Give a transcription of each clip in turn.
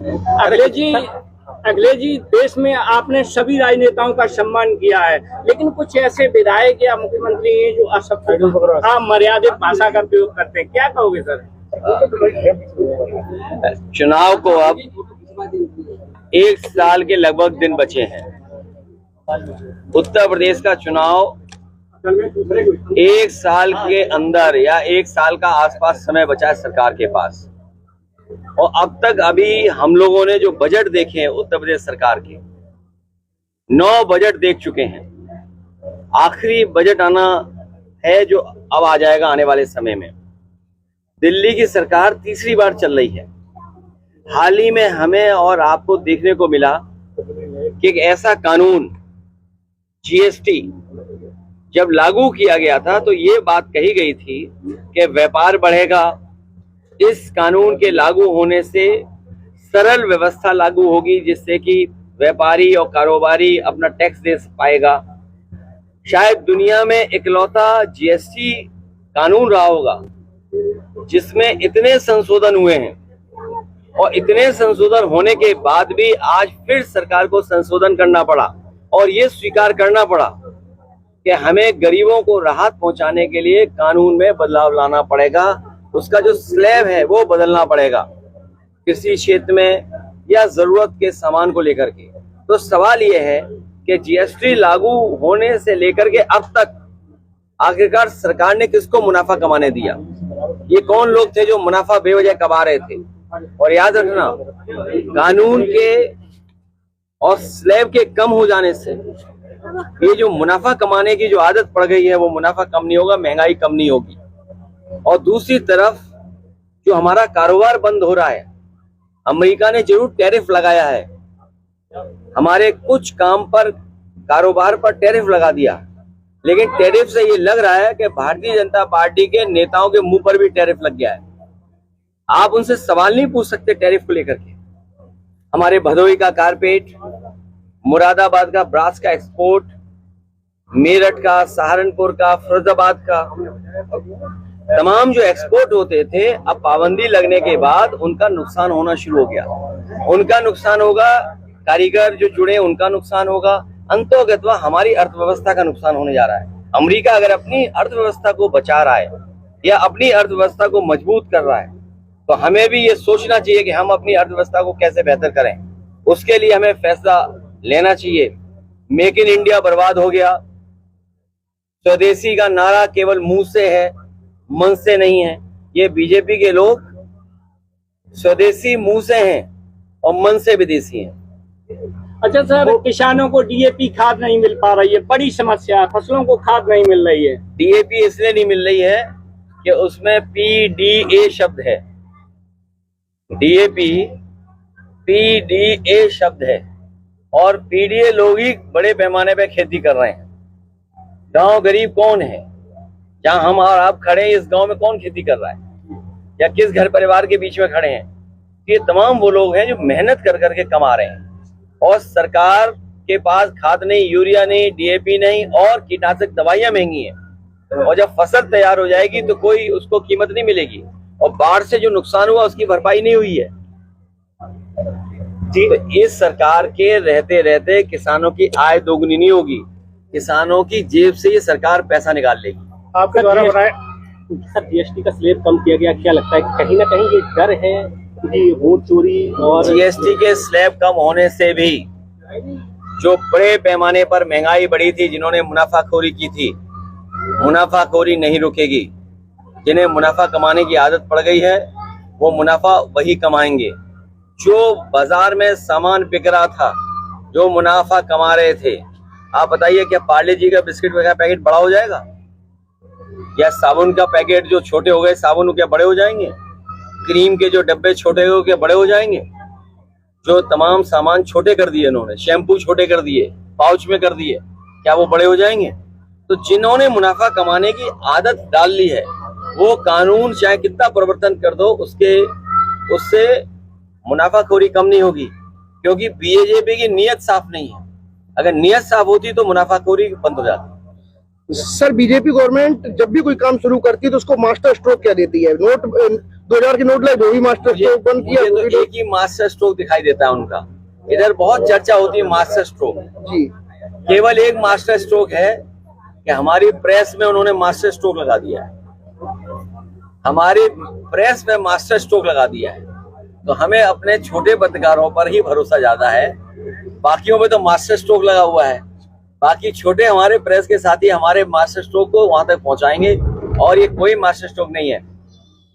अगले जी देश में आपने सभी राजनेताओं का सम्मान किया है, लेकिन कुछ ऐसे विधायक या मुख्यमंत्री हैं जो अमर्यादित भाषा का प्रयोग करते हैं, क्या कहोगे सर? चुनाव को अब 1 साल के लगभग दिन बचे हैं। उत्तर प्रदेश का चुनाव 1 साल के अंदर या 1 साल का आसपास समय बचा है सरकार के पास। और अब तक अभी हम लोगों ने जो बजट देखे हैं उत्तर प्रदेश सरकार के, 9 बजट देख चुके हैं। आखिरी बजट आना है जो अब आ जाएगा आने वाले समय में। दिल्ली की सरकार तीसरी बार चल रही है। हाल ही में हमें और आपको देखने को मिला कि एक ऐसा कानून जीएसटी जब लागू किया गया था तो ये बात कही गई थी कि व्यापार बढ़ेगा। इस कानून के लागू होने से सरल व्यवस्था लागू होगी जिससे कि व्यापारी और कारोबारी अपना टैक्स दे पाएगा। शायद दुनिया में इकलौता जीएसटी कानून रहा होगा जिसमें इतने संशोधन हुए हैं, और इतने संशोधन होने के बाद भी आज फिर सरकार को संशोधन करना पड़ा और ये स्वीकार करना पड़ा कि हमें गरीबों को राहत पहुंचाने के लिए कानून में बदलाव लाना पड़ेगा। उसका जो स्लैब है वो बदलना पड़ेगा कृषि क्षेत्र में या जरूरत के सामान को लेकर के। तो सवाल ये है कि जीएसटी लागू होने से लेकर के अब तक आखिरकार सरकार ने किसको मुनाफा कमाने दिया? ये कौन लोग थे जो मुनाफा बेवजह कमा रहे थे? और याद रखना, कानून के और स्लैब के कम हो जाने से ये जो मुनाफा कमाने की जो आदत पड़ गई है वो मुनाफा कम नहीं होगा, महंगाई कम नहीं होगी। और दूसरी तरफ जो हमारा कारोबार बंद हो रहा है, अमेरिका ने जरूर टैरिफ लगाया है, हमारे कुछ काम पर कारोबार पर टैरिफ लगा दिया, लेकिन टैरिफ से ये लग रहा है कि भारतीय जनता पार्टी के नेताओं के मुंह पर भी टैरिफ लग गया है। आप उनसे सवाल नहीं पूछ सकते टैरिफ को लेकर के। हमारे भदोही का कारपेट, मुरादाबाद का ब्रास का एक्सपोर्ट, मेरठ का, सहारनपुर का, फिरोजाबाद का, तमाम जो एक्सपोर्ट होते थे अब पाबंदी लगने के बाद उनका नुकसान होना शुरू हो गया। उनका नुकसान होगा, कारीगर जो जुड़े उनका नुकसान होगा, अंततः हमारी अर्थव्यवस्था का नुकसान होने जा रहा है। अमेरिका अगर अपनी अर्थव्यवस्था को बचा रहा है या अपनी अर्थव्यवस्था को मजबूत कर रहा है तो हमें भी ये सोचना चाहिए कि हम अपनी अर्थव्यवस्था को कैसे बेहतर करें। उसके लिए हमें फैसला लेना चाहिए। मेक इन इंडिया बर्बाद हो गया। स्वदेशी का नारा केवल मुंह से है, मन से नहीं है। ये बीजेपी के लोग स्वदेशी मुंह से हैं और मन से विदेशी हैं। अच्छा सर, किसानों को डीएपी खाद नहीं मिल पा रही है, बड़ी समस्या है। फसलों को खाद नहीं मिल रही है। डीएपी इसलिए नहीं मिल रही है कि उसमें पीडीए शब्द है। डीएपी पीडीए शब्द है और पीडीए लोग ही बड़े पैमाने पे खेती कर रहे हैं। गांव गरीब कौन है? जहां हम और आप खड़े हैं इस गांव में कौन खेती कर रहा है या किस घर परिवार के बीच में खड़े हैं? ये तमाम वो लोग हैं जो मेहनत कर करके कमा रहे हैं और सरकार के पास खाद नहीं, यूरिया नहीं, डीएपी नहीं और कीटनाशक दवाइयां महंगी हैं। और जब फसल तैयार हो जाएगी तो कोई उसको कीमत नहीं मिलेगी और बाढ़ से जो नुकसान हुआ उसकी भरपाई नहीं हुई है। तो इस सरकार के रहते रहते किसानों की आय दोगुनी नहीं होगी, किसानों की जेब से ये सरकार पैसा निकाल लेगी। आपके द्वारा बताया सर, जीएसटी का स्लैब कम किया गया, क्या लगता है कहीं ना कहीं ये डर है कि वोट चोरी और जीएसटी के स्लैब कम होने से भी जो बड़े पैमाने पर महंगाई बढ़ी थी, जिन्होंने मुनाफाखोरी की थी, मुनाफाखोरी नहीं रुकेगी। जिन्हें मुनाफा कमाने की आदत पड़ गई है वो मुनाफा वही कमाएंगे। जो बाजार में सामान बिक रहा था, जो मुनाफा कमा रहे थे, आप बताइए क्या पार्ले जी का बिस्किट का पैकेट बड़ा हो जाएगा या साबुन का पैकेट जो छोटे हो गए साबुन क्या बड़े हो जाएंगे? क्रीम के जो डब्बे छोटे हो क्या बड़े हो जाएंगे? जो तमाम सामान छोटे कर दिए इन्होंने, शैम्पू छोटे कर दिए, पाउच में कर दिए, क्या वो बड़े हो जाएंगे? तो जिन्होंने मुनाफा कमाने की आदत डाल ली है वो कानून चाहे कितना परिवर्तन कर दो उससे मुनाफाखोरी कम नहीं होगी, क्योंकि बीजेपी की नीयत साफ नहीं है। अगर नीयत साफ होती तो मुनाफाखोरी बंद हो जाती। सर, बीजेपी गवर्नमेंट जब भी कोई काम शुरू करती है तो उसको मास्टर स्ट्रोक क्या देती है? 2000 के नोट लाए, वो भी मास्टर स्ट्रोक बंद किया। मुझे तो एक ही मास्टर स्ट्रोक दिखाई देता है उनका। इधर बहुत चर्चा होती है मास्टर स्ट्रोक जी, केवल एक मास्टर स्ट्रोक है कि हमारी प्रेस में उन्होंने मास्टर स्ट्रोक लगा दिया है। हमारी प्रेस में मास्टर स्ट्रोक लगा दिया है, तो हमें अपने छोटे पत्रकारों पर ही भरोसा ज्यादा है। बाकियों में तो मास्टर स्ट्रोक लगा हुआ है। बाकी छोटे हमारे प्रेस के साथी हमारे मास्टर स्ट्रोक को वहां तक पहुंचाएंगे, और ये कोई मास्टर स्ट्रोक नहीं है,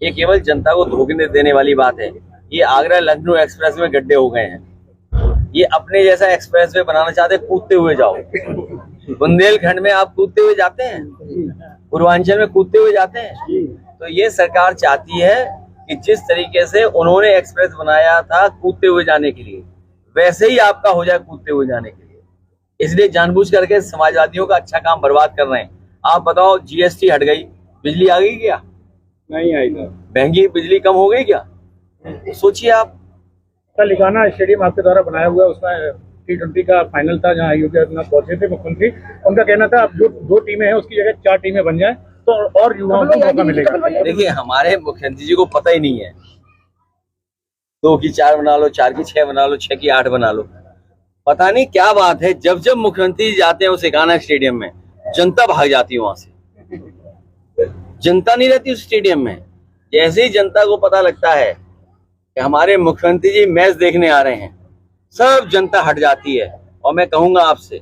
ये केवल जनता को धोखे देने वाली बात है। ये आगरा लखनऊ एक्सप्रेस में गड्ढे हो गए हैं। ये अपने जैसा एक्सप्रेस वे बनाना चाहते, कूदते हुए जाओ। बुंदेलखंड में आप कूदते हुए जाते हैं, पूर्वांचल में कूदते हुए जाते हैं। तो ये सरकार चाहती है कि जिस तरीके से उन्होंने एक्सप्रेस बनाया था कूदते हुए जाने के लिए, वैसे ही आपका हो जाए कूदते हुए जाने के लिए। इसलिए जानबूझ करके समाजवादियों का अच्छा काम बर्बाद कर रहे हैं। आप बताओ, जीएसटी हट गई, बिजली आ गई क्या? नहीं आई। महंगी बिजली कम हो गई क्या? सोचिए आप। कल लिगाना स्टेडियम आपके द्वारा बनाया हुआ है, उसमें T20 का फाइनल था जहां योगी आदित्यनाथ पहुंचे थे मुख्यमंत्री। उनका कहना था अब जो 2 टीमें हैं उसकी जगह 4 टीमें बन जाए तो और युवाओं को मौका मिलेगा। देखिए, हमारे मुख्यमंत्री जी को पता ही नहीं है 2 की 4 बना लो, 4 की 6 बना लो, 6 की 8 बना लो। पता नहीं क्या बात है, जब जब मुख्यमंत्री जी जाते हैं उस लिगाना स्टेडियम में, जनता भाग जाती है वहां से। जनता नहीं रहती उस स्टेडियम में। जैसे ही जनता को पता लगता है कि हमारे मुख्यमंत्री जी मैच देखने आ रहे हैं, सब जनता हट जाती है। और मैं कहूंगा आपसे,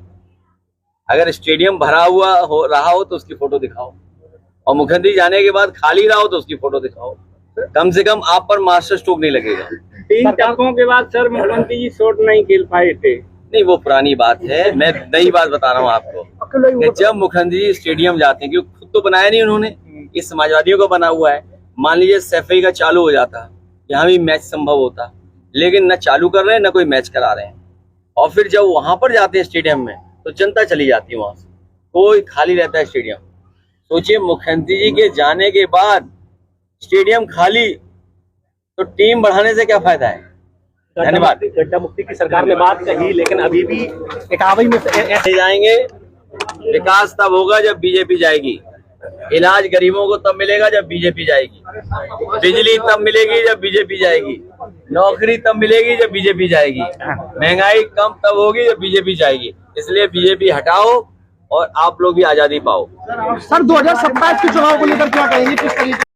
अगर स्टेडियम भरा हुआ हो रहा हो तो उसकी फोटो दिखाओ, और मुख्यमंत्री जाने के बाद खाली रहा हो तो उसकी फोटो दिखाओ। कम से कम आप पर मास्टर स्ट्रोक नहीं लगेगा। 3 टप्पों के बाद सर मुख्यमंत्री जी शॉट नहीं खेल पाए थे। नहीं, वो पुरानी बात है। मैं नई बात बता रहा हूँ आपको कि जब मुख्यमंत्री जी स्टेडियम जाते हैं, क्योंकि खुद तो बनाया नहीं उन्होंने, ये समाजवादियों का बना हुआ है। मान लीजिए सैफई का चालू हो जाता, यहाँ भी मैच संभव होता, लेकिन न चालू कर रहे हैं न कोई मैच करा रहे हैं। और फिर जब वहां पर जाते हैं स्टेडियम में तो जनता चली जाती है वहां से, कोई खाली रहता है स्टेडियम। सोचिए, मुख्यमंत्री जी के जाने के बाद स्टेडियम खाली, तो टीम बढ़ाने से क्या फायदा है? धन्यवाद। गड्ढा मुक्ति की सरकार ने बात कही, लेकिन अभी भी इकावई में जाएंगे। विकास तब होगा जब बीजेपी जाएगी, इलाज गरीबों को तब मिलेगा जब बीजेपी जाएगी, बिजली तब मिलेगी जब बीजेपी जाएगी, नौकरी तब मिलेगी जब बीजेपी जाएगी, महंगाई कम तब होगी जब बीजेपी जाएगी। इसलिए बीजेपी हटाओ और आप लोग भी आजादी पाओ। सर 2027 के चुनाव को लेकर क्या कहेंगे, किस तरीके